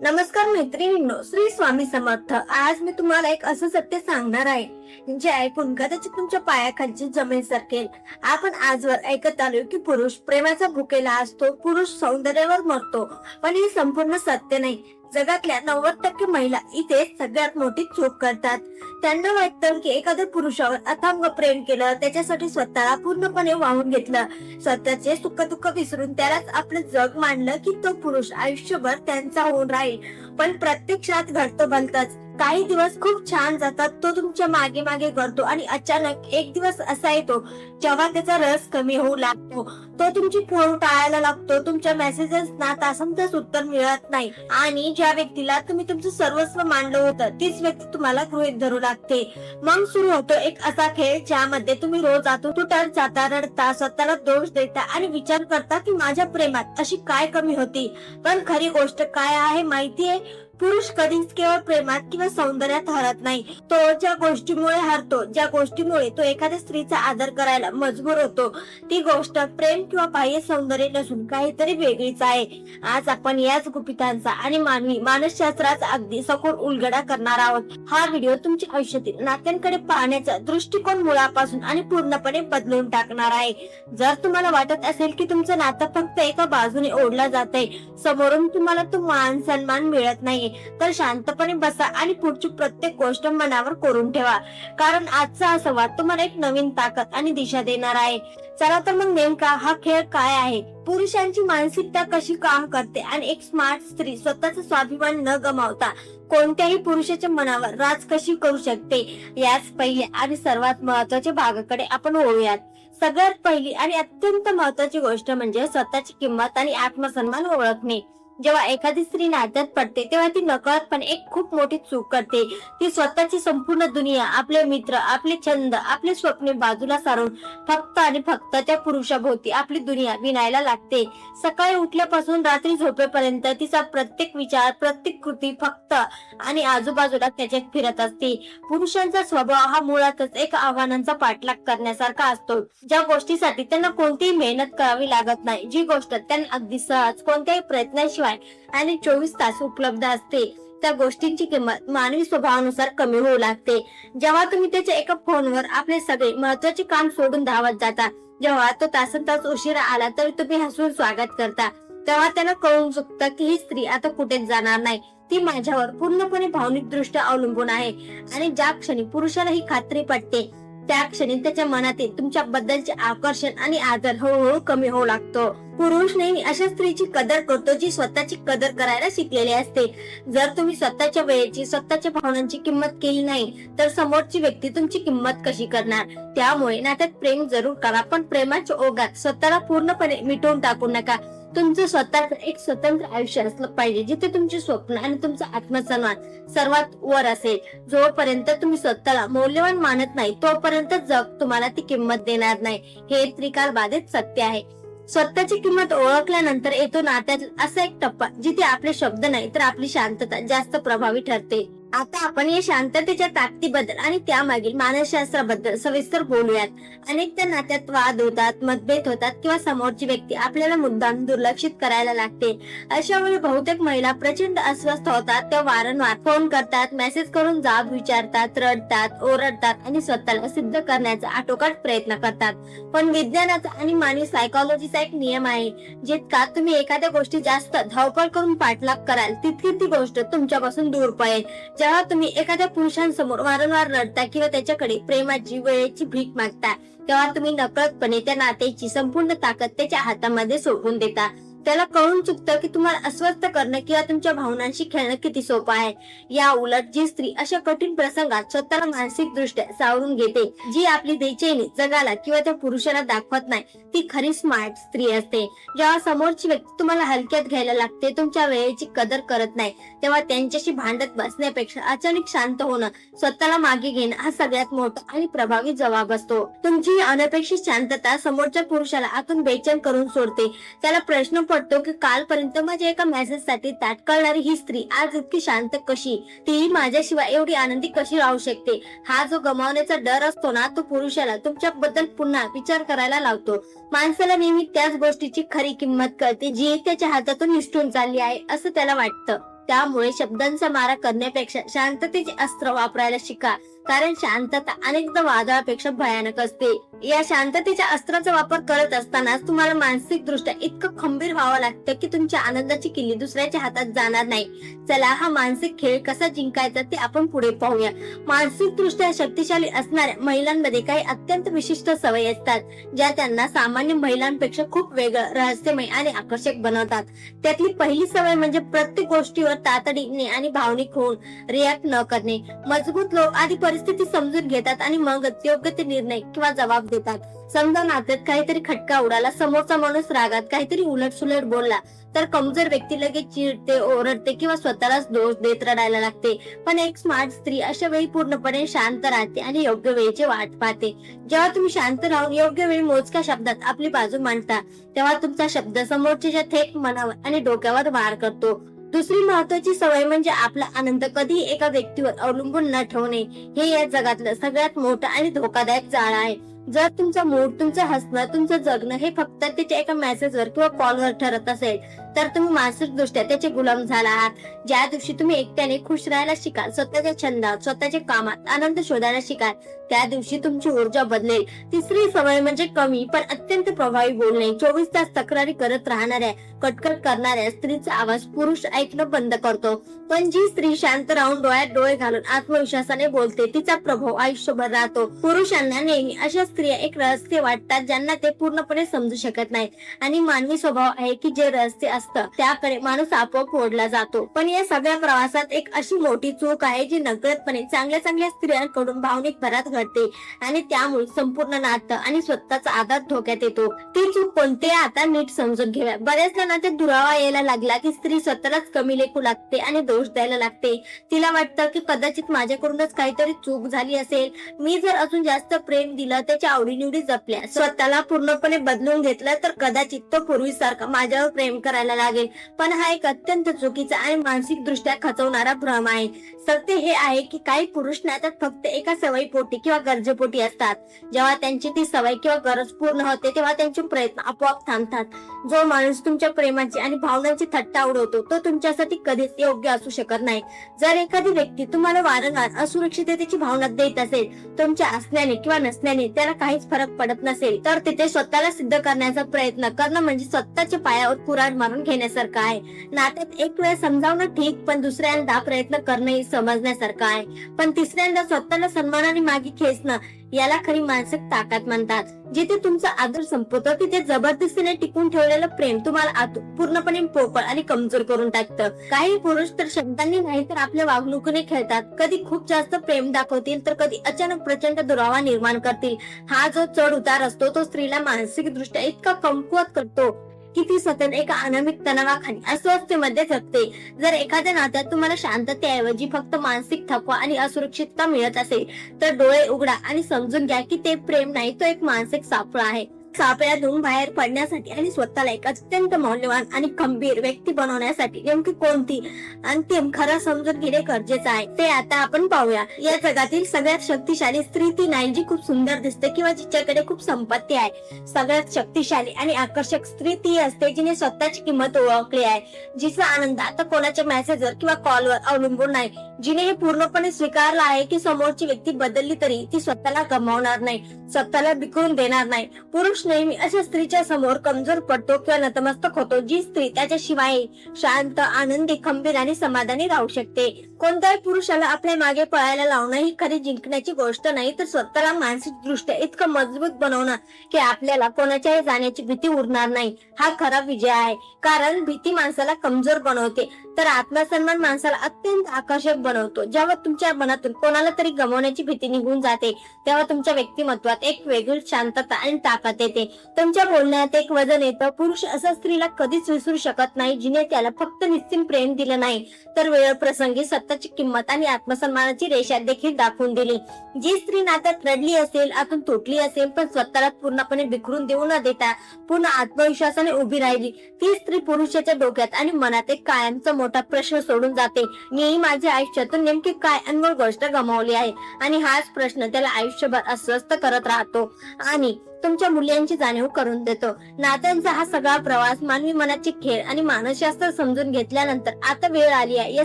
नमस्कार मैत्रिणींनो, श्री स्वामी समर्थ. आज मी तुम्हाला एक असं सत्य सांगणार आहे जे ऐकून कदाचित तुमच्या पायाखालची जमीन सरकेल. आपण आजवर ऐकत आलो की पुरुष प्रेमाचा भुकेला असतो, पुरुष सौंदर्यावर मरतो, पण हे संपूर्ण सत्य नाही. जगातल्या 90% महिला इथे सगळ्यात मोठी चूक करतात. त्यांना वाटतं की एखाद्या पुरुषावर अथांग प्रेम केलं, त्याच्यासाठी स्वतःला पूर्णपणे वाहून घेतलं, स्वतःचे सुख दुःख विसरून त्यालाच आपलं जग मानलं की तो पुरुष आयुष्यभर त्यांचा होऊन राहील. पण प्रत्यक्षात घडतं भलतंच. काही दिवस खूप छान जातात, तो तुमच्या मागे मागे करतो आणि अचानक एक दिवस असा येतो जेव्हा त्याचा रस कमी होऊ लागतो. तो तुमची फोन टाळायला लागतो, तुमच्या मेसेजेसना तासंतास उत्तर मिळत नाही आणि ज्या व्यक्तीला तुम्ही तुमचं सर्वस्व मानलं होतं तीच व्यक्ती तुम्हाला गृहीत धरू लागते. मग सुरू होतो एक असा खेळ ज्यामध्ये तुम्ही रोज आतून तुटत जाता, रडता, स्वतःला दोष देता आणि विचार करता की माझ्या प्रेमात अशी काय कमी होती. पण खरी गोष्ट काय आहे माहितीये? पुरुष कधीच केवळ प्रेमात किंवा सौंदर्यात हरत नाही. तो ज्या गोष्टीमुळे हरतो, ज्या गोष्टीमुळे तो एखाद्या स्त्रीचा आदर करायला मजबूर होतो, ती गोष्ट प्रेम किंवा बाह्य सौंदर्य नसून काहीतरी वेगळीच आहे. आज आपण याच गुपितांचा आणि मानवी मानसशास्त्राचा अगदी सखोल उलगडा करणार आहोत. हा व्हिडिओ तुमच्या आयुष्यातील नात्यांकडे पाहण्याचा दृष्टिकोन मुळापासून आणि पूर्णपणे बदलून टाकणार आहे. जर तुम्हाला वाटत असेल की तुमचं नातं फक्त एका बाजूने ओढलं जातंय, समोरून तुम्हाला तो मान सन्मान मिळत नाही, तर शांतपणे बसा आणि पुढची प्रत्येक गोष्ट मनावर कोरून ठेवा. कारण आजचा हा संवाद तुम्हाला एक नवीन ताकद आणि दिशा देणार आहे. चला तर मग नेमका हा खेळ काय आहे, पुरुषांची मानसिकता कशी काम करते आणि एक स्मार्ट स्त्री स्वतःचा स्वाभिमान न गमावता कोणत्याही पुरुषाच्या मनावर राज कशी करू शकते, याच पहिल्या आणि सर्वात महत्वाच्या भागाकडे आपण वळूयात. सगळ्यात पहिली आणि अत्यंत महत्वाची गोष्ट म्हणजे स्वतःची किंमत आणि आत्मसन्मान ओळखणे. जेव्हा एखादी स्त्री नात्यात पडते तेव्हा ती नकळतपणे एक खूप मोठी चूक करते. ती स्वतःची संपूर्ण दुनिया, आपले मित्र, आपले छंद, आपले स्वप्ने बाजूला सारून फक्त आणि फक्त त्या पुरुषाभोवती आपली दुनिया विणायला लागते. सकाळी उठल्यापासून रात्री झोपेपर्यंत तिचा प्रत्येक विचार, प्रत्येक कृती फक्त आणि आजूबाजूला त्याच्यात फिरत असते. पुरुषांचा स्वभाव हा मुळातच एक आव्हानांचा पाठलाग करण्यासारखा असतो. ज्या गोष्टीसाठी त्यांना कोणतीही मेहनत करावी लागत नाही, जी गोष्ट त्यांना अगदी सहज कोणत्याही प्रयत्नाशिवाय आणि 24 तास उपलब्ध असते, त्या गोष्टींची किंमत मानवी स्वभावानुसार कमी होऊ लागते. जेव्हा तुम्ही त्याच्या एका फोनवर आपले सगळे महत्वाचे काम सोडून धावत जाता, जेव्हा तो तासंतास उशिरा आला तरी तुम्ही हसून स्वागत करता, तेव्हा त्याला कळून चुकतं की ही स्त्री आता कुठेच जाणार नाही, ती माझ्यावर पूर्णपणे भावनिक दृष्ट्या अवलंबून आहे. आणि ज्या क्षणी पुरुषाला ही खात्री पटते, त्या क्षणी त्याच्या मनातील तुमच्या बद्दलचे आकर्षण आणि आदर हळूहळू कमी होऊ लागतो. पुरुष नेहमी अशा स्त्रीची कदर करतो जी स्वतःची कदर करायला शिकलेली असते. जर तुम्ही स्वतःच्या वेळेची, स्वतःच्या भावनांची किंमत केली नाही तर समोरची व्यक्ती तुमची किंमत कशी करणार? त्यामुळे नात्यात प्रेम जरूर करा, पण प्रेमाच्या ओघात स्वतःला पूर्णपणे मिटवून टाकू नका. तुमचं स्वतःच एक स्वतंत्र आयुष्य असलं पाहिजे, जिथे तुमचे स्वप्न आणि तुमचा आत्मसन्मान सर्वात वर असेल. जोपर्यंत तुम्ही स्वतःला मौल्यवान मानत नाही तोपर्यंत जग तुम्हाला ती किंमत देणार नाही. हे त्रिकाल बाधित सत्य आहे. स्वतःची किंमत ओळखल्यानंतर येतो नात्यात असा एक टप्पा जिथे आपले शब्द नाही तर आपली शांतता जास्त प्रभावी ठरते. आता आपण या शांततेच्या ताकदीबद्दल आणि त्यामागील मानसशास्त्राबद्दल सविस्तर बोलूयात. अनेकदा नात्यात वाद होतात, मतभेद होतात किंवा समोरची व्यक्ती आपल्याला मुद्दाम दुर्लक्षित करायला लागते. अशा वेळी बहुतेक महिला प्रचंड अस्वस्थ होतात. त्या वारंवार फोन करतात, मेसेज करून जाब विचारतात, रडतात, ओरडतात आणि स्वतःला सिद्ध करण्याचा आटोकाट प्रयत्न करतात. पण विज्ञानाचा आणि मानवी सायकोलॉजीचा एक नियम आहे, जितका तुम्ही एखाद्या गोष्टी जास्त धावपळ करून पाठलाग कराल तितकी ती गोष्ट तुमच्यापासून दूर पळेल. जेव्हा तुम्ही एखाद्या पुरुषांसमोर वारंवार रडता किंवा त्याच्याकडे प्रेमाची, वेळेची भीक मागता, तेव्हा तुम्ही नकळतपणे त्या नात्याची संपूर्ण ताकद त्याच्या हातामध्ये सोडून देता. त्याला कळून चुकतं की तुम्हाला अस्वस्थ करणं किंवा तुमच्या भावनांशी खेळणं किती सोपं आहे. या उलट जी स्त्री अशा कठीण प्रसंगात स्वतःला मानसिक दृष्ट्या सावरून घेते, जी आपली बेचैनी जगाला किंवा त्या पुरुषाला दाखवत नाही, ती खरी स्मार्ट स्त्री असते. जेव्हा समोरची व्यक्ती तुम्हाला हलक्यात घ्यायला लागते, तुमच्या वेळेची कदर करत नाही, तेव्हा त्यांच्याशी भांडत बसण्यापेक्षा अचानक शांत होणं, स्वतःला मागे घेणं हा सगळ्यात मोठा आणि प्रभावी जबाब असतो. तुमची अनपेक्षित शांतता समोरच्या पुरुषाला आतून बेचैन करून सोडते. त्याला प्रश्न पडतो की कालपर्यंत माझ्या एका मेसेज साठी ताटकळणारी ही स्त्री आज इतकी शांत कशी, ती माझ्याशिवाय एवढी आनंदी कशी राहू शकते. हा जो गमावण्याचा डर असतो ना, तो पुरुषाला तुमच्याबद्दल पुन्हा विचार करायला लावतो. माणसाला नेहमी त्याच गोष्टीची खरी किंमत कळते जी त्याच्या हातातून निसटून चालली आहे असं त्याला वाटतं. त्यामुळे शब्दांचा मारा करण्यापेक्षा शांततेचे अस्त्र वापरायला शिका, कारण शांतता अनेकदा वादळापेक्षा भयानक असते. या शांततेच्या अस्त्राचा वापर करत असताना तुम्हाला मानसिक दृष्ट्या इतकं खंबीर व्हावं लागतं की तुमच्या आनंदाची किल्ली दुसऱ्याच्या हातात जाणार नाही. चला, हा मानसिक खेळ कसा जिंकायचा ते आपण पुढे पाहूया. मानसिक दृष्ट्या शक्तिशाली असणाऱ्या महिलांमध्ये काही अत्यंत विशिष्ट सवयी असतात, ज्या त्यांना सामान्य महिलांपेक्षा खूप वेगळं, रहस्यमय आणि आकर्षक बनवतात. त्यातली पहिली सवय म्हणजे प्रत्येक गोष्टीवर तातडीने आणि भावनिक होऊन रिॲक्ट न करणे. मजबूत लोक आधी परिस्थिती समजून घेतात आणि मगच योग्य ते निर्णय किंवा जबाब देतात. समजा नात्यात काहीतरी खटका उडाला, समोरचा माणूस रागात काहीतरी उलटसुलट बोलला, तर कमजोर व्यक्ती लगेच चिडते, ओरडते किंवा स्वतःलाच दोष देत रडायला लागते. पण एक स्मार्ट स्त्री अशा वेळी पूर्णपणे शांत राहते आणि योग्य वेळेची वाट पाहते. जेव्हा तुम्ही शांत राहून योग्य वेळी मोजक्या शब्दात आपली बाजू मांडता, तेव्हा तुमचा शब्द समोरच्या थेट मनावर आणि डोक्यावर वार करतो. दुसरी महत्वाची सवय म्हणजे आपला आनंद कधीही एका व्यक्तीवर अवलंबून न ठेवणे. हे या जगातलं सगळ्यात मोठं आणि धोकादायक जाळं आहे. जर तुमचा मूड, तुमचं हसणं, तुमचं जगणं हे फक्त त्याच्या एका मेसेजवर किंवा कॉलवर ठरत असेल, तर तुम्ही मानसिक दृष्ट्या त्याचे गुलाम झाला आहात. ज्या दिवशी तुम्ही एकट्याने खुश राहायला शिकाल, स्वतःच्या छंदात, स्वतःच्या कामात आनंद शोधायला शिकाल, त्या दिवशी तुमची ऊर्जा बदलेल. तिसरी सवय म्हणजे कमी पण अत्यंत प्रभावी बोलणे. 24 तास तक्रारी करत राहणाऱ्या, कटकट करणाऱ्या स्त्रीचा आवाज पुरुष ऐकणं बंद करतो. पण जी स्त्री शांत राहून डोळ्यात डोळे घालून आत्मविश्वासाने बोलते, तिचा प्रभाव आयुष्यभर राहतो. पुरुषांना नेहमी अशा स्त्रिया एक रहस्य वाटतात ज्यांना ते पूर्णपणे समजू शकत नाहीत, आणि मानवी स्वभाव आहे की जे रहस्य असतं त्याकडे माणूस आपोआप ओढला जातो. पण या सगळ्या प्रवासात एक अशी मोठी चूक आहे जी नकळतपणे चांगल्या स्त्रियांकडून भावनिक भरात घडते, आणि त्यामुळे संपूर्ण नातं आणि स्वतःचा आधार धोक्यात येतो. ती चूक कोणती आहे आता नीट समजून घेऊया. बऱ्याचदा नात्यात दुरावा यायला लागला की स्त्री स्वतःलाच कमी लेखू लागते आणि दोष द्यायला लागते. तिला वाटतं की कदाचित माझ्याकडूनच काहीतरी चूक झाली असेल, मी जर अजून जास्त प्रेम दिलं, त्याच्या आवडीनिवडी जपल्या, स्वतःला पूर्णपणे बदलून घेतलं, तर कदाचित तो पूर्वीसारखा माझ्यावर प्रेम करायला लागेल. पण हा एक अत्यंत चुकीचा आणि मानसिक दृष्ट्या खचवणारा भ्रम आहे. सत्य हे आहे की काही पुरुष नात्यात फक्त एका सवयीपोटी किंवा गरजेपोटी असतात. जेव्हा त्यांची ती सवय किंवा गरज पूर्ण होते, तेव्हा त्यांचे प्रयत्न आपोआप थांबतात. जो माणूस तुमच्या प्रेमाची आणि भावनांची थट्टा उडवतो, तो तुमच्यासाठी कधीच योग्य असू शकत नाही. जर एखादी व्यक्ती तुम्हाला वारंवार असुरक्षिततेची भावना देत असेल, तुमच्या असण्याने किंवा नसण्याने त्याला काहीच फरक पडत नसेल, तर तिथे स्वतःला सिद्ध करण्याचा प्रयत्न करणं म्हणजे स्वतःच्या पायावर कुऱ्हाड मारून घेण्यासारखं आहे. नात्यात एक वेळ समजावणं ठीक, पण दुसऱ्यांदा प्रयत्न करणंही समजण्यासारखं आहे. पण तिसऱ्यांदा स्वतःला सन्मानाने मागे खेचणं, याला खरी मानसिक ताकद म्हणतात. जिथे तुमचा आदर संपतो, तिथे जबरदस्तीने टिकून ठेवलेलं प्रेम तुम्हाला आतून पूर्णपणे पोकळ आणि कमजोर करून टाकतं. काही पुरुष तर शब्दांनी नाही तर आपल्या वागणुकीने खेळतात. कधी खूप जास्त प्रेम दाखवतील, तर कधी अचानक प्रचंड दुरावा निर्माण करतील. हा जो चढ उतार असतो, तो स्त्रीला मानसिक दृष्ट्या इतका कमकुवत करतो की ती सतत एका अनामिक तणावाखाली, अस्वस्थतेमध्ये जगते. जर एखाद्या नात्यात तुम्हाला शांततेऐवजी फक्त मानसिक थकवा आणि असुरक्षितता मिळत असेल, तर डोळे उघडा आणि समजून घ्या की ते प्रेम नाही, तो एक मानसिक सापळा आहे. सापळ्यातून बाहेर पडण्यासाठी आणि स्वतःला एक अत्यंत मौल्यवान आणि खंबीर व्यक्ती बनवण्यासाठी नेमकी कोणती अंतिम खरं समजून घेणे गरजेचं आहे, ते आता आपण पाहूया. या जगातील सगळ्यात शक्तिशाली स्त्री ती नाही जी खूप सुंदर दिसते किंवा जिच्याकडे खूप संपत्ती आहे. सगळ्यात शक्तिशाली आणि आकर्षक स्त्री ती असते जिने स्वतःची किंमत ओळखली आहे, जिचा आनंद आता कोणाच्या मेसेजवर किंवा कॉलवर अवलंबून नाही, जिने हे पूर्णपणे स्वीकारलं आहे की समोरची व्यक्ती बदलली तरी ती स्वतःला गमावणार नाही, स्वतःला बिखरून देणार नाही. पुरुष नेहमी अशा स्त्रीच्या समोर कमजोर पडतो किंवा नतमस्तक होतो, जी स्त्री त्याच्याशिवाय शांत, आनंदी, खंबीर आणि समाधानी राहू शकते. कोणत्याही पुरुषाला आपल्या मागे पळायला लावणं ही खरी जिंकण्याची गोष्ट नाही, तर स्वतःला मानसिक दृष्ट्या इतकं मजबूत बनवणं की आपल्याला कोणाच्याही जाण्याची भीती उरणार नाही, हा खरा विजय आहे. कारण भीती माणसाला कमजोर बनवते, तर आत्मसन्मान माणसाला अत्यंत आकर्षक बनवतो. जेव्हा तुमच्या मनातून कोणाला तरी गमावण्याची भीती निघून जाते, तेव्हा तुमच्या व्यक्तिमत्वात एक वेगळी शांतता आणि ताकद येते. तुमच्या बोलण्यात एक वजन येतं. पुरुष असा स्त्रीला कधीच विसरू शकत नाही जिने त्याला फक्त निश्चित प्रेम दिलं नाही, तर वेळ प्रसंगी स्वतःची किंमत आणि आत्मसन्मानाची रेषा देखील दाखवून दिली. जी स्त्री नात्यात रडली असेल, आतून तुटली असेल, पण स्वतःला पूर्णपणे बिखरून देऊ न देता पुन्हा आत्मविश्वासाने उभी राहिली, ती स्त्री पुरुषाच्या डोक्यात आणि मनात एक कायमचा मोठा प्रश्न सोडून जाते, मी माझ्या आयुष्यातून नेमकी काय अनमोल गोष्ट गमावली आहे. आणि हाच प्रश्न त्याला आयुष्यभर अस्वस्थ करत राहतो. आणि तुमच्या मूल्यांची जाणीव करून देतो. नात्यांचा हा सगळा प्रवास मानवी मनाची खेळ आणि मानसशास्त्र समजून घेतल्यानंतर आता वेळ आली आहे या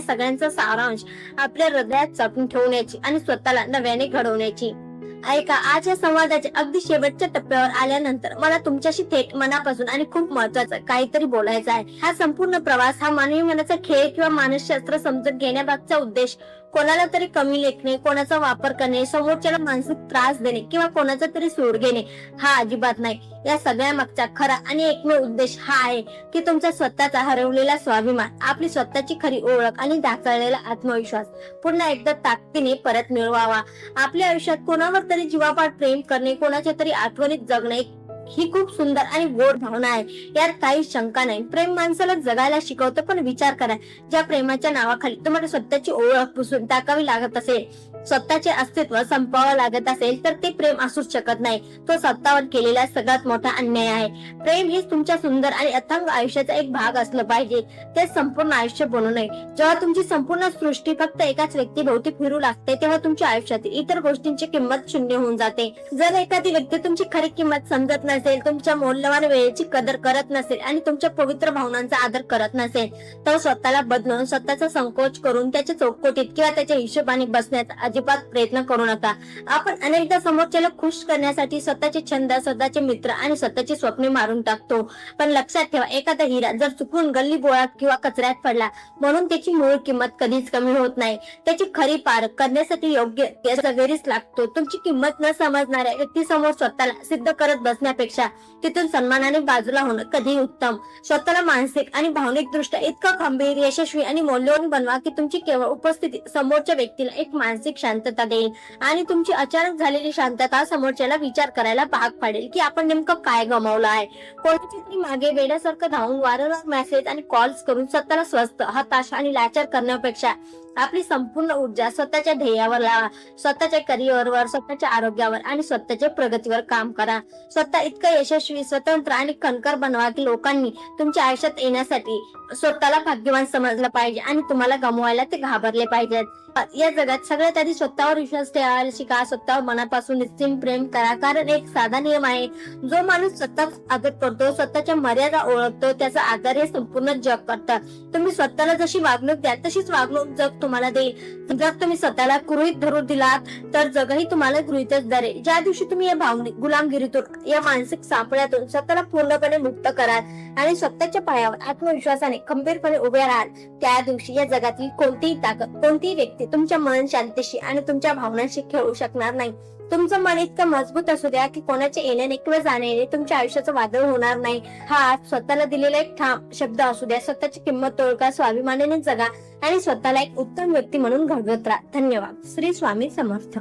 सगळ्यांचा सारांश आपल्या हृदयात जपून ठेवण्याची आणि स्वतःला नव्याने घडवण्याची. ऐका, आज या संवादाच्या अगदी शेवटच्या टप्प्यावर आल्यानंतर मला तुमच्याशी थेट मनापासून आणि खूप महत्वाचं काहीतरी बोलायचं आहे. हा संपूर्ण प्रवास हा मानवी मनाचा खेळ किंवा मानसशास्त्र समजून घेण्यामागचा उद्देश कोणाला तरी कमी लेखणे, कोणाचा वापर करणे, समोरच्याला मानसिक त्रास देणे किंवा कोणाचा तरी सूड घेणे हा अजिबात नाही. या सगळ्या मागचा खरा आणि एकमेव उद्देश हा आहे की तुमचा स्वतःचा हरवलेला स्वाभिमान, आपली स्वतःची खरी ओळख आणि ढासळलेला आत्मविश्वास पुन्हा एकदा ताकदीने परत मिळवावा. आपल्या आयुष्यात कोणावर तरी जीवापाड प्रेम करणे, कोणाच्या तरी आठवणीत जगणे ही खूप सुंदर आणि गोड भावना आहे, यात काही शंका नाही. प्रेम माणसाला जगायला शिकवतं, पण विचार करा, ज्या प्रेमाच्या नावाखाली तुम्हाला स्वतःची ओळख पुसून टाकावी लागत असेल, स्वतःचे अस्तित्व संपवावं लागत असेल, तर ते प्रेम असूच शकत नाही. तो स्वतःवर केलेला सगळ्यात मोठा अन्याय आहे. प्रेम हे तुमच्या सुंदर आणि अथांग आयुष्याचा एक भाग असलं पाहिजे, ते संपूर्ण आयुष्य बनू नये. जेव्हा तुमची संपूर्ण सृष्टी फक्त एकाच व्यक्तीभोवती फिरू लागते, तेव्हा तुमच्या आयुष्यातील इतर गोष्टींची किंमत शून्य होऊन जाते. जर एखादी व्यक्ती तुमची खरी किंमत समजत नसेल, तुमच्या मौल्यवान वेळेची कदर करत नसेल आणि तुमच्या पवित्र भावनांचा आदर करत नसेल, तर स्वतःला बदलून, स्वतःचा संकोच करून त्याच्या चौकटीत किंवा त्याच्या हिशोबाने बसण्याचा अजिबात प्रयत्न करू नका. आपण अनेकदा समोरच्याला खुश करण्यासाठी स्वतःचे छंद, स्वतःचे मित्र आणि स्वतःची स्वप्ने मारून टाकतो. पण लक्षात ठेवा, एखादा हिरा जर चुकून गल्ली बोळात किंवा कचऱ्यात पडला म्हणून त्याची मूळ किंमत कधीच कमी होत नाही. त्याची खरी पारख करण्यासाठी योग्य वेळीच लागतो. तुमची किंमत न समजणाऱ्या व्यक्तीसमोर स्वतःला सिद्ध करत बसण्यापेक्षा तिथून सन्मानाने बाजूला होणं कधीही उत्तम. स्वतःला मानसिक आणि भावनिक दृष्ट्या इतकं खंबीर, यशस्वी आणि मौल्यवान बनवा की तुमची केवळ उपस्थिती समोरच्या व्यक्तीला एक मानसिक शांतता देईल आणि तुमची अचानक झालेली शांतता समोरच्याला विचार करायला भाग पाडेल की आपण नेमकं काय गमावलं आहे. कोणाच्या तरी मागे वेड्यासारखं धावून वारंवार मेसेज आणि कॉल्स करून स्वतःला स्वस्थ, हताश आणि लाचार करण्यापेक्षा आपली संपूर्ण ऊर्जा स्वतःच्या ध्येयावर लावा. स्वतःच्या करिअरवर, स्वतःच्या आरोग्यावर आणि स्वतःच्या प्रगतीवर काम करा. स्वतः इतकं यशस्वी, स्वतंत्र आणि कणकर बनवा की लोकांनी तुमच्या आयुष्यात येण्यासाठी स्वतःला भाग्यवान समजलं पाहिजे आणि तुम्हाला गमवायला ते घाबरले पाहिजेत. या जगात सगळ्यात आधी स्वतःवर विश्वास ठेवायला शिका. स्वतःवर मनापासून निश्चित प्रेम करा, कारण एक साधा नियम आहे, जो माणूस स्वतः आदर करतो, स्वतःच्या मर्यादा ओळखतो, त्याचा आदर हे संपूर्ण जग करतं. तुम्ही स्वतःला जशी वागणूक द्या तशीच वागणूक जग तुम्हाला देईल. जर तुम्ही स्वतःला गृहीत धरू दिलात तर जगही तुम्हाला गृहीतच धरेल. ज्या दिवशी तुम्ही या भावनिक गुलामगिरीतून, या मानसिक सापळ्यातून स्वतःला पूर्णपणे मुक्त कराल आणि स्वतःच्या पायावर आत्मविश्वासाने खंबीरपणे उभे राहाल, त्या दिवशी या जगातील कोणतीही ताकद, कोणतीही व्यक्ती तुमच्या मन शांतीशी आणि तुमच्या भावनांशी खेळू शकणार नाही. तुमचं मन इतकं मजबूत असू द्या की कोणाच्या येण्याने किंवा जाण्याने तुमच्या आयुष्याचं वादळ होणार नाही. हा स्वतःला दिलेला एक ठाम शब्द असू द्या. स्वतःची किंमत ओळखा, स्वाभिमानाने जगा आणि स्वतःला एक उत्तम व्यक्ती म्हणून घडवत राहा. धन्यवाद. श्री स्वामी समर्थ.